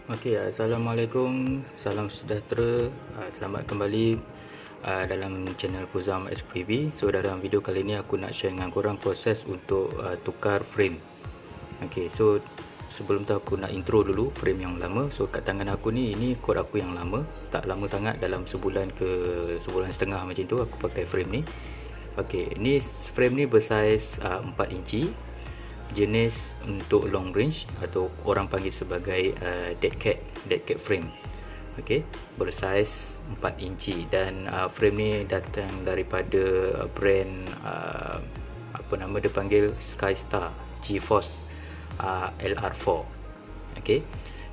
Okey, Assalamualaikum, salam sejahtera, selamat kembali dalam channel Kuzam HPB. So dalam video kali ni aku nak share dengan korang proses untuk tukar frame. Okey, so sebelum tu aku nak intro dulu frame yang lama. So kat tangan aku ni, ini kod aku yang lama, tak lama sangat, dalam sebulan ke sebulan setengah macam tu aku pakai frame ni. Okey, ni frame ni bersaiz 4 inci, jenis untuk long range atau orang panggil sebagai dead cat frame. Okey, bersaiz 4 inci dan frame ni datang daripada brand apa nama dia panggil, Skystar GeForce LR4. Okey,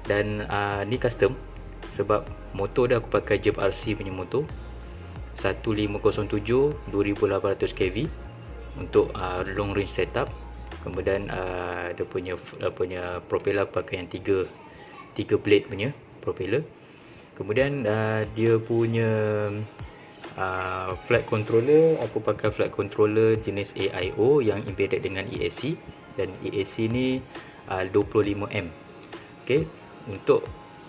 dan ni custom sebab motor dia aku pakai Jeep RC punya motor 1507 2800 kV untuk long range setup. Kemudian dia punya propeller aku pakai yang 3 blade punya propeller. Kemudian dia punya flight controller, aku pakai flight controller jenis AIO yang embedded dengan ESC, dan ESC ni 25M. Okey, untuk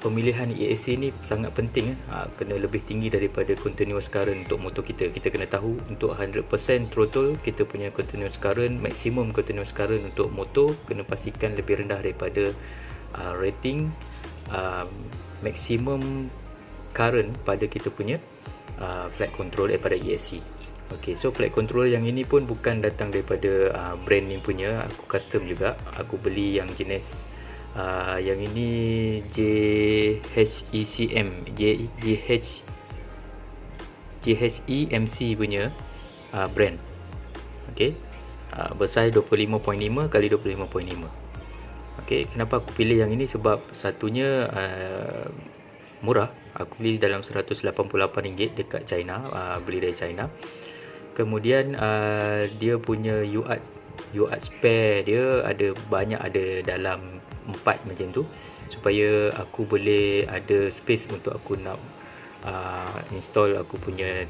pemilihan ESC ni sangat penting, kena lebih tinggi daripada continuous current untuk motor kita. Kita kena tahu untuk 100% throttle kita punya continuous current, maximum continuous current untuk motor kena pastikan lebih rendah daripada rating maximum current pada kita punya flight control daripada ESC. Okey, so flight control yang ini pun bukan datang daripada brand ni punya, aku custom juga. Aku beli yang jenis yang ini JHEMC punya brand. Okey, bersaiz 25.5 x 25.5. Okey, kenapa aku pilih yang ini? Sebab satunya murah, aku beli dalam RM188 dekat China, beli dari China. Kemudian dia punya UART spare dia ada banyak, ada dalam 4 macam tu, supaya aku boleh ada space untuk aku nak install aku punya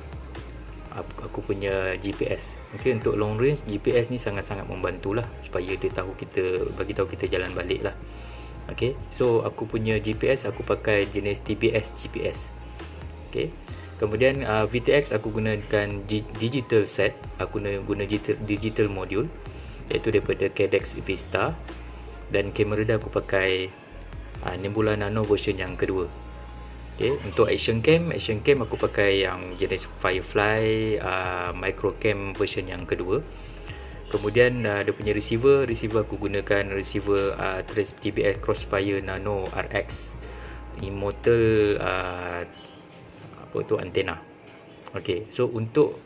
GPS. Okey, untuk long range GPS ni sangat-sangat membantulah supaya dia tahu bagi tahu kita jalan balik lah. Okey, so aku punya GPS aku pakai jenis TBS GPS. Okey, kemudian VTX aku gunakan digital set, aku guna digital module iaitu daripada Cadex Vista, dan kamera dia aku pakai Nebula Nano version yang kedua. Okay, untuk action cam aku pakai yang jenis Firefly micro cam version yang kedua. Kemudian dia punya receiver aku gunakan receiver TBS Crossfire Nano RX immortal apa tu, antena. Okay, so untuk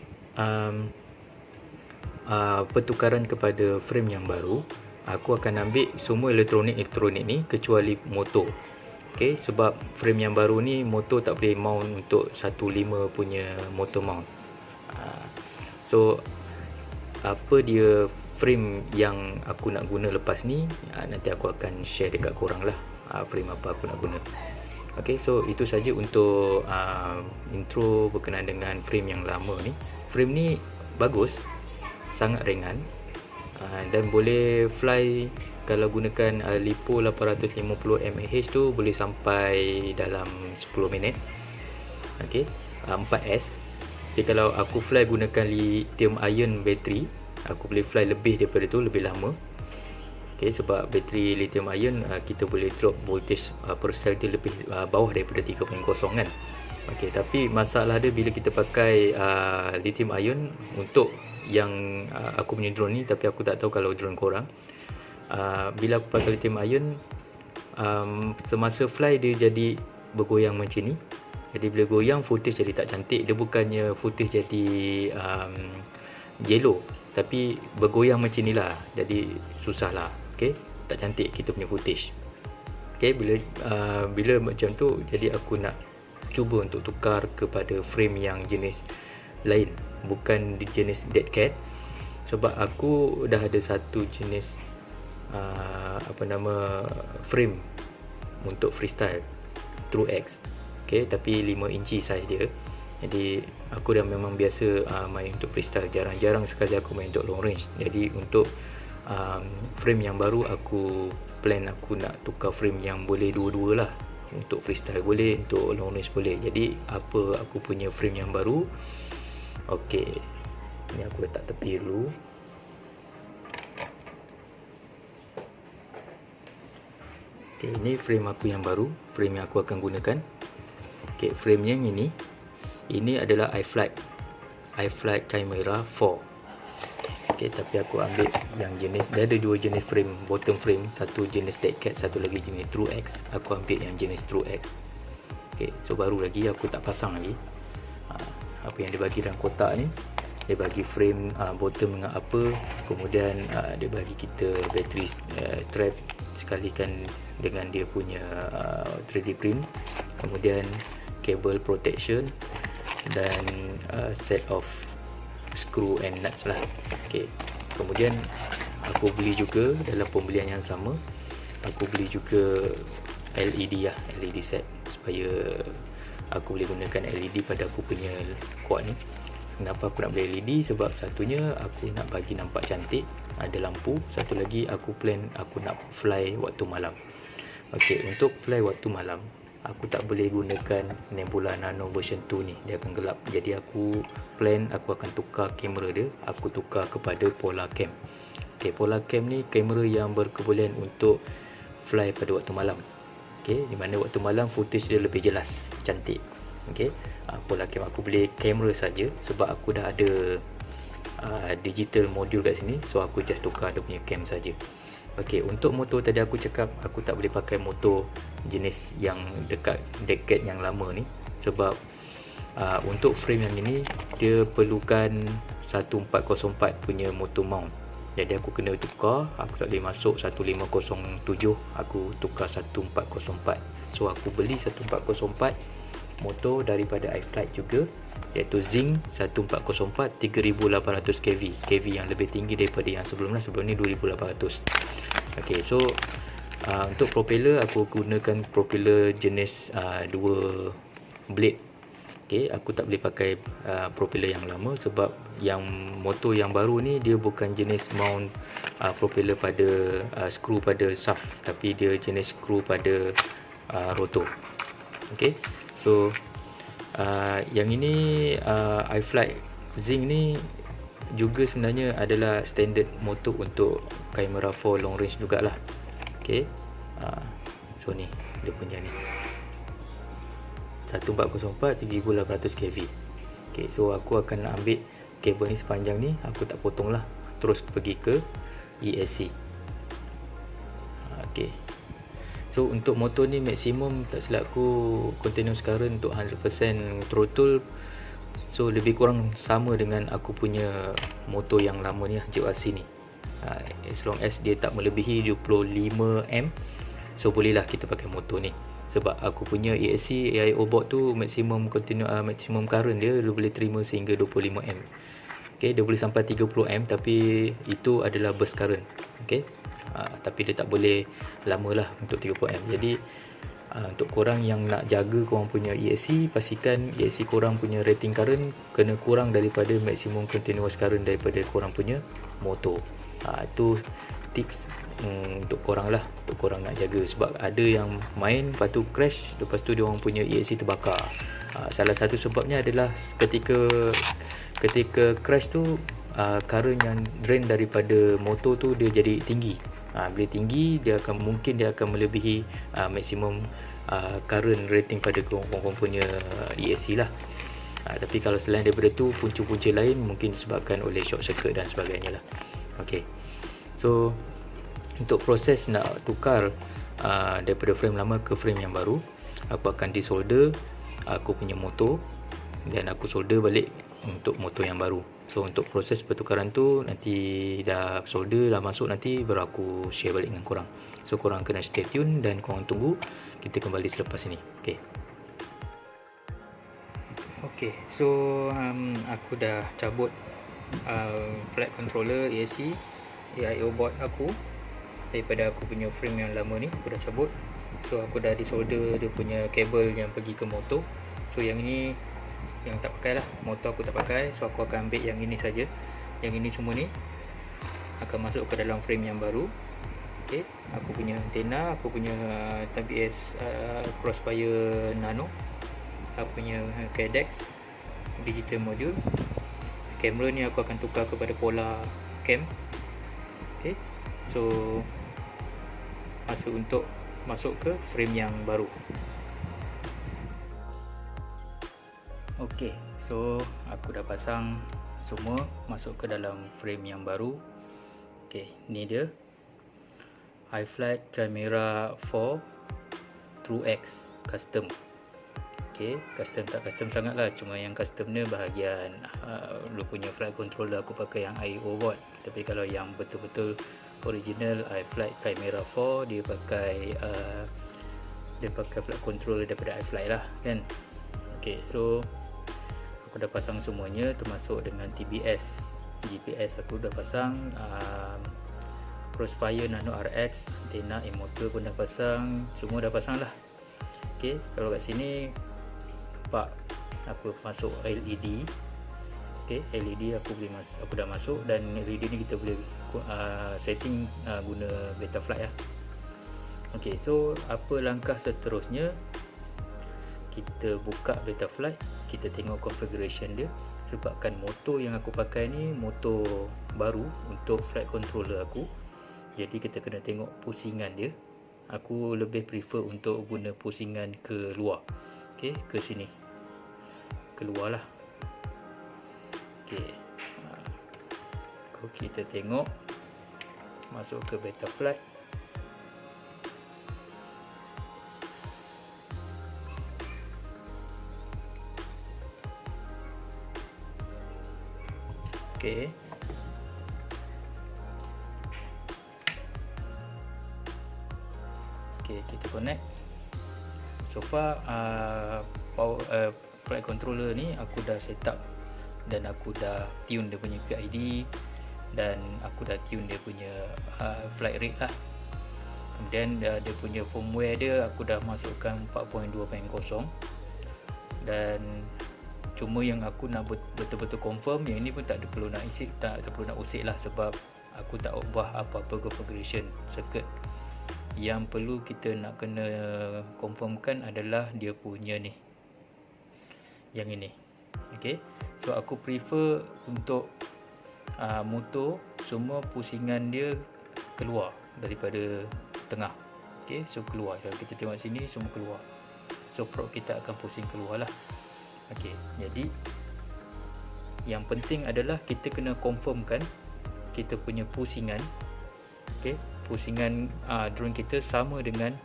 pertukaran kepada frame yang baru, aku akan ambil semua elektronik ni kecuali motor. Okey, sebab frame yang baru ni motor tak boleh mount untuk 15 punya motor mount. So apa dia frame yang aku nak guna lepas ni, nanti aku akan share dekat korang lah frame apa aku nak guna. Okey, so itu saja untuk intro berkenaan dengan frame yang lama ni. Frame ni bagus, sangat ringan, dan boleh fly. Kalau gunakan LiPo 850 mAh tu boleh sampai dalam 10 minit. Okey, 4S. Jadi kalau aku fly gunakan lithium ion battery, aku boleh fly lebih daripada tu, lebih lama. Okey, sebab bateri lithium ion kita boleh drop voltage per cell dia lebih bawah daripada 3.0 kan. Okey, tapi masalah dia bila kita pakai lithium ion untuk yang aku punya drone ni, tapi aku tak tahu kalau drone korang. Bila aku pakai lithium ion, semasa fly dia jadi bergoyang macam ni. Jadi bila goyang footage jadi tak cantik. Dia bukannya footage jadi yellow, tapi bergoyang macam ni lah. Jadi susah lah. Okay, tak cantik kita punya footage. Okay, bila macam tu, jadi aku nak cuba untuk tukar kepada frame yang jenis lain, bukan di jenis dead cat. Sebab aku dah ada satu jenis frame untuk freestyle True X. Okay, tapi 5 inci saiz dia. Jadi aku dah memang biasa main untuk freestyle, jarang-jarang sekali aku main untuk long range. Jadi untuk frame yang baru aku plan aku nak tukar frame yang boleh dua-dua lah. untuk freestyle boleh, untuk long range boleh. Jadi apa aku punya frame yang baru. Okey, ni aku letak tepi dulu. Okey, ini frame aku yang baru, frame yang aku akan gunakan. Okey, frame yang ini adalah iFlight Chimera 4. Okey, tapi aku ambil yang jenis, dia ada dua jenis frame, bottom frame, satu jenis dead cat, satu lagi jenis True X. Aku ambil yang jenis True X. Okey, so baru lagi, aku tak pasang lagi. Apa yang dia bagi dalam kotak ni, dia bagi frame bottom dengan upper, kemudian dia bagi kita battery strap sekalikan dengan dia punya 3D print, kemudian cable protection dan set of screw and nuts lah. Okey, kemudian aku beli juga dalam pembelian yang sama, aku beli juga LED lah, LED set, supaya aku boleh gunakan LED pada aku punya quad ni. Kenapa aku nak beli LED? Sebab satunya aku nak bagi nampak cantik, ada lampu. Satu lagi aku plan aku nak fly waktu malam. Okey, untuk fly waktu malam aku tak boleh gunakan Nebula Nano version 2 ni, dia akan gelap. Jadi aku plan aku akan tukar kamera dia, aku tukar kepada Polar Cam. Okey, Polar Cam ni kamera yang berkebolehan untuk fly pada waktu malam. Okey, di mana waktu malam footage dia lebih jelas, cantik. Okey, Polar Cam aku beli kamera saja sebab aku dah ada digital module kat sini, so aku just tukar dia punya cam saja. Okey, untuk motor tadi aku cakap aku tak boleh pakai motor jenis yang dekat yang lama ni sebab untuk frame yang ini dia perlukan 1404 punya motor mount. Jadi aku kena tukar, aku tak boleh masuk 1507, aku tukar 1404. So aku beli 1404 motor daripada iFlight juga, iaitu Zing 1404 3800 kV yang lebih tinggi daripada yang sebelum ni 2800. Okey, so untuk propeller aku gunakan propeller jenis dua blade. Okey, aku tak boleh pakai propeller yang lama sebab yang motor yang baru ni dia bukan jenis mount propeller pada skru pada shaft, tapi dia jenis skru pada rotor. Okey, so yang ini iFlight Zing ni juga sebenarnya adalah standard motor untuk kamera 4 long range jugalah. Okey, so ni dia punya ni 1404 3800 kV. Okey, so aku akan ambil kabel ni sepanjang ni, aku tak potong lah, terus pergi ke ESC. Okey, so untuk motor ni maksimum tak silap aku continuous current untuk 100% throttle, so lebih kurang sama dengan aku punya motor yang lama ni, JRC ni. As long as dia tak melebihi 25 amp, so bolehlah kita pakai motor ni. Sebab aku punya ESC AIO board tu maksimum current dia boleh terima sehingga 25 amp. Okey, dia boleh sampai 30 amp, tapi itu adalah burst current. Okey, tapi dia tak boleh lama lah untuk 30 amp. Jadi untuk korang yang nak jaga korang punya ESC, pastikan ESC korang punya rating current kena kurang daripada maksimum continuous current daripada korang punya motor. Itu tips untuk korang lah, untuk korang nak jaga. Sebab ada yang main lepas tu crash, lepas tu dia orang punya ESC terbakar. Salah satu sebabnya adalah ketika crash tu current yang drain daripada motor tu dia jadi tinggi. Bila tinggi dia akan melebihi maksimum current rating pada korang punya ESC lah. Tapi kalau selain daripada tu, punca-punca lain mungkin disebabkan oleh short circuit dan sebagainya lah. Okey, so untuk proses nak tukar daripada frame lama ke frame yang baru, aku akan disolder aku punya motor dan aku solder balik untuk motor yang baru. So untuk proses pertukaran tu nanti dah solder dah masuk, nanti baru aku share balik dengan korang. So korang kena stay tune dan korang tunggu, kita kembali selepas ini. Okey, so aku dah cabut flight controller ESC AIO board aku daripada aku punya frame yang lama ni, aku dah cabut. So aku dah disolder dia punya kabel yang pergi ke motor. So yang ini yang tak pakai lah, motor aku tak pakai, so aku akan ambil yang ini saja. Yang ini semua ni akan masuk ke dalam frame yang baru. Okay, aku punya antena, aku punya TBS Crossfire Nano, aku punya KDEX digital module. Kamera ni aku akan tukar kepada Polar Cam. Okay, so masa untuk masuk ke frame yang baru. Okay, so aku dah pasang semua masuk ke dalam frame yang baru. Okay, ni dia iFlight Camera 4 TrueX custom. Okay, custom tak custom sangat lah, cuma yang custom ni bahagian lu punya flight controller aku pakai yang IO board. Tapi kalau yang betul-betul original iFlight Camera 4 dia pakai flight controller daripada iFlight lah kan. Okay, so aku dah pasang semuanya termasuk dengan TBS, GPS aku dah pasang, Crossfire Nano RX, antena, e-motor pun dah pasang, semua dah pasang lah. Okay, kalau kat sini nampak aku masuk LED. Okay, LED aku dah masuk, dan LED ni kita boleh setting guna Betaflight lah. Okay, so apa langkah seterusnya? Kita buka Betaflight, kita tengok configuration dia. Sebabkan motor yang aku pakai ni motor baru untuk flight controller aku, jadi kita kena tengok pusingan dia. Aku lebih prefer untuk guna pusingan ke luar. Okay, ke sini, keluar lah. Okay, kita tengok masuk ke Betaflight. Okay, kita connect. So far flight controller ni aku dah set up dan aku dah tune dia punya PID, dan aku dah tune dia punya flight rate lah. Kemudian dia punya firmware dia aku dah masukkan 4.2.0, dan cuma yang aku nak betul-betul confirm, yang ni pun tak perlu nak usik lah, sebab aku tak ubah apa-apa configuration circuit. Yang perlu kita nak kena confirmkan adalah dia punya ni, yang ini. Okay, so aku prefer untuk motor semua pusingan dia keluar daripada tengah. Okay, so keluar. Kalau kita tengok sini semua keluar, so prop kita akan pusing keluar lah. Okay, jadi yang penting adalah kita kena confirmkan kita punya pusingan. Okay, pusingan drone kita sama dengan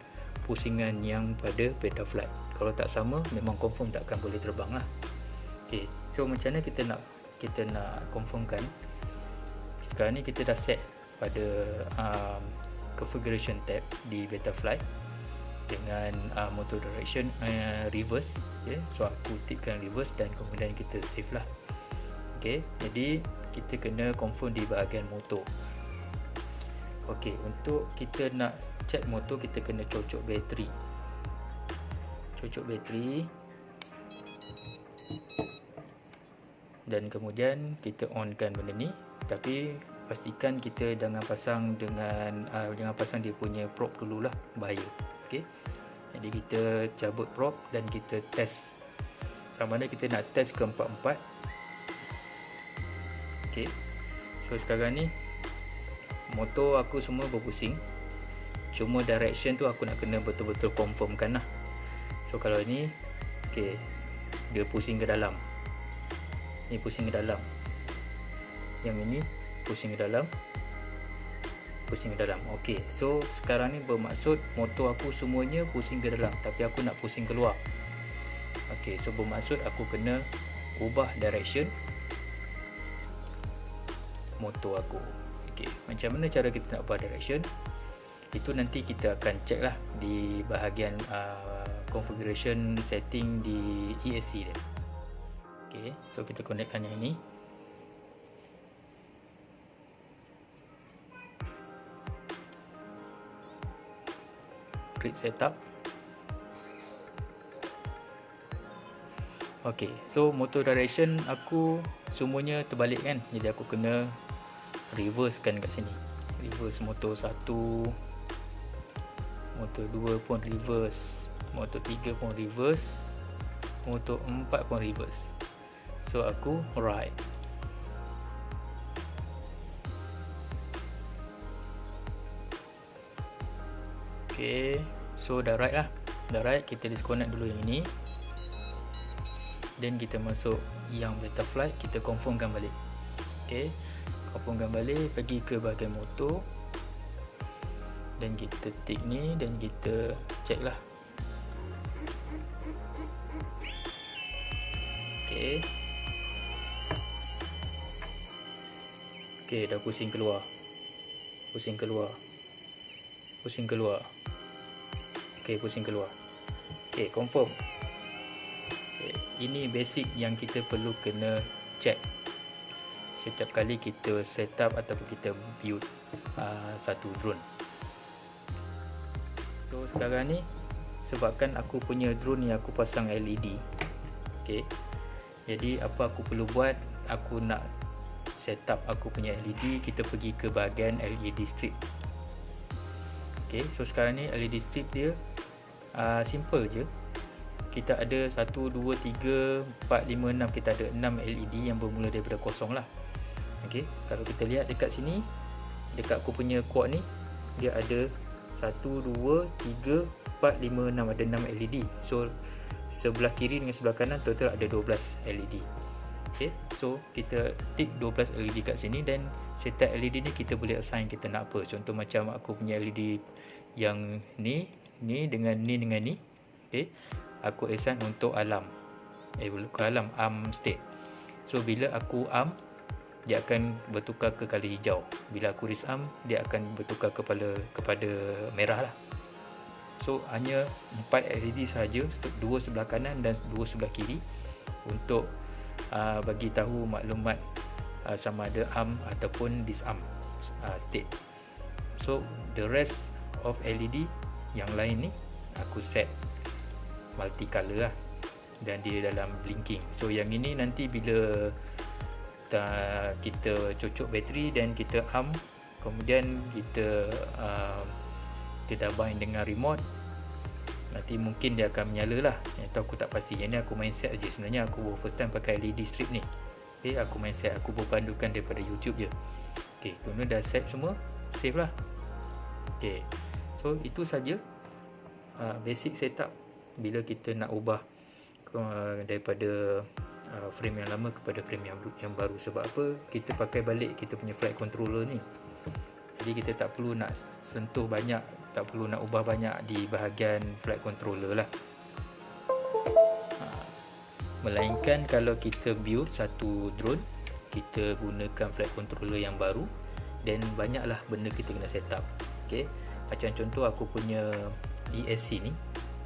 pusingan yang pada Betaflight. Kalau tak sama, memang confirm tak akan boleh terbang lah. Okay, so macam mana kita nak confirmkan? Sekarang ni kita dah set pada configuration tab di Betaflight dengan motor direction reverse. Okay, so aku tikkan reverse dan kemudian kita save lah. Okay, jadi kita kena confirm di bahagian motor. Okay, untuk kita nak check motor, kita kena cocok bateri. Dan kemudian kita onkan benda ni, tapi pastikan kita jangan pasang dia punya prop dululah, bahaya. Okay, jadi kita cabut prop dan kita test sama ada kita nak test ke 4-4. Okay, so sekarang ni motor aku semua berpusing, cuma direction tu aku nak kena betul-betul confirmkan lah. So kalau ni, okay, dia pusing ke dalam, ni pusing ke dalam, yang ini pusing ke dalam, ok. So sekarang ni bermaksud motor aku semuanya pusing ke dalam, tapi aku nak pusing keluar. Ok, so bermaksud aku kena ubah direction motor aku. Ok, macam mana cara kita nak ubah direction? Itu nanti kita akan check lah di bahagian configuration setting di ESC dia. Ok, so kita connectkan yang ini. Grid setup. Ok, so motor direction aku semuanya terbalik kan, jadi aku kena reverse kan kat sini. Reverse motor 1, motor 2 pun reverse, motor 3 pun reverse, motor 4 pun reverse. So aku right. Okay, so dah right lah. Dah right, kita disconnect dulu yang ini. Dan kita masuk yang beta flight, kita confirmkan balik. Okay, confirmkan balik, pergi ke bahagian motor. Dan kita tick ni dan kita check lah. Okay. Okay, dah pusing keluar. Pusing keluar. Pusing keluar. Okay, pusing keluar. Okay, confirm. Okay, ini basic yang kita perlu kena check setiap kali kita set up ataupun kita build satu drone. So sekarang ni sebabkan aku punya drone ni aku pasang LED. Okay, jadi apa aku perlu buat, aku nak set up aku punya LED, kita pergi ke bahagian LED strip. Okay, so sekarang ni LED strip dia simple je. Kita ada 1, 2, 3, 4, 5, 6. Kita ada 6 LED yang bermula daripada kosong lah. Okay, kalau kita lihat dekat sini, dekat aku punya quad ni, dia ada 1, 2, 3, 4, 5, 6. Ada 6 LED. So sebelah kiri dengan sebelah kanan total ada 12 LED. Okay, so kita tick 12 LED kat sini dan setiap LED ni kita boleh assign kita nak apa. Contoh macam aku punya LED yang ni dengan ni. Okay, aku assign untuk alarm. Bukan alarm, arm state. So bila aku arm, dia akan bertukar ke color hijau. Bila aku disarm, dia akan bertukar kepada merah lah. So hanya 4 LED sahaja, 2 sebelah kanan dan 2 sebelah kiri untuk bagi tahu maklumat sama ada arm ataupun disarm state. So the rest of LED yang lain ni aku set multicolor lah dan dia dalam blinking. So yang ini nanti bila kita cocok bateri dan kita arm, kemudian kita dah bind dengan remote, nanti mungkin dia akan menyala lah. Itu aku tak pasti. Yang ni aku main set je. Sebenarnya aku first time pakai LED strip ni. Okay, aku main set, aku berpandukan daripada YouTube je. Okay, kemudian dah set semua, save lah. Okay, so itu saja basic setup bila kita nak ubah daripada frame yang lama kepada frame yang baru. Sebab apa? Kita pakai balik kita punya flight controller ni. Jadi kita tak perlu nak sentuh banyak, tak perlu nak ubah banyak di bahagian flight controller lah. Melainkan kalau kita build satu drone, kita gunakan flight controller yang baru, dan banyaklah benda kita kena set up. Okay, macam contoh aku punya ESC ni,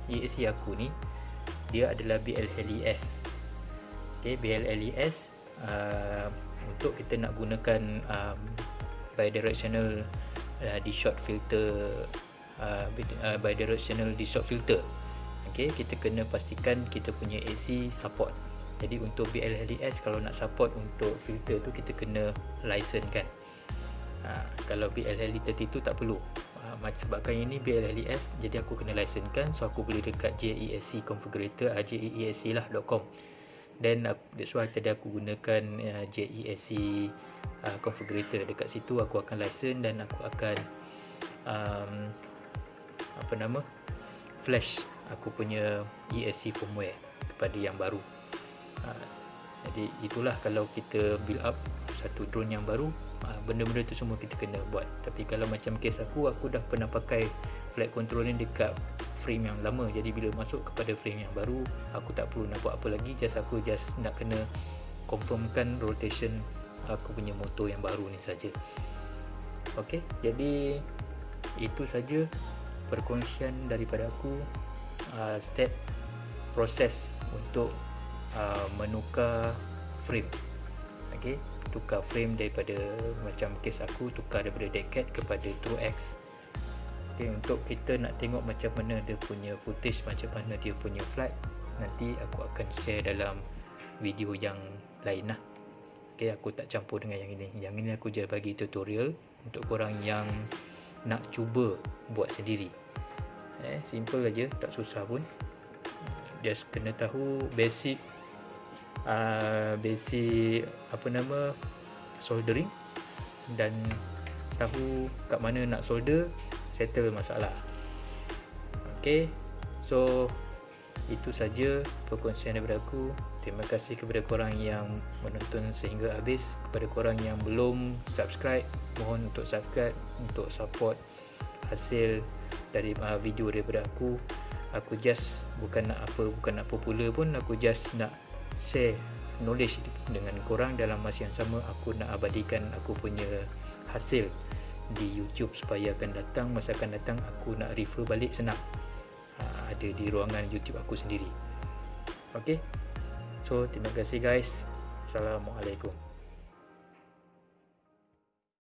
ESC aku ni dia adalah BLLES. Okay, BLLES untuk kita nak gunakan bidirectional D-shot filter, bidirectional D-shot filter. Okay, kita kena pastikan kita punya AC support. Jadi untuk BLLES kalau nak support untuk filter tu kita kena license kan. Kalau BLLE32 tak perlu. Sebabkan ini BLLES, jadi aku kena license kan. So aku boleh dekat JESC configurator, JESC.com. Dan that's why tadi aku gunakan JESC configurator. Dekat situ aku akan license dan aku akan flash aku punya ESC firmware kepada yang baru. Jadi itulah kalau kita build up satu drone yang baru, benda-benda tu semua kita kena buat. Tapi kalau macam case aku dah pernah pakai flight control ni dekat frame yang lama. Jadi bila masuk kepada frame yang baru, aku tak perlu nak buat apa lagi, aku just nak kena confirmkan rotation aku punya motor yang baru ni saja. Okey, jadi itu saja perkongsian daripada aku, step proses untuk menukar frame. Okey, tukar frame daripada macam case aku tukar daripada Deadcat kepada TrueX. Okey, untuk kita nak tengok macam mana dia punya footage, macam mana dia punya flight, nanti aku akan share dalam video yang lain lah. Okey, aku tak campur dengan yang ini. Yang ini aku just bagi tutorial untuk korang yang nak cuba buat sendiri. Simple aja, tak susah pun. Just kena tahu basic soldering, dan tahu kat mana nak solder, settle masalah. Okay, so itu saja perkongsian daripada aku. Terima kasih kepada korang yang menonton sehingga habis. Kepada korang yang belum subscribe, mohon untuk subscribe untuk support hasil dari video daripada aku. Aku just bukan nak popular pun, aku just nak share knowledge dengan korang. Dalam masa yang sama, aku nak abadikan aku punya hasil di YouTube supaya masa akan datang aku nak refer balik senang. Ada di ruangan YouTube aku sendiri. Okay, so terima kasih guys. Assalamualaikum.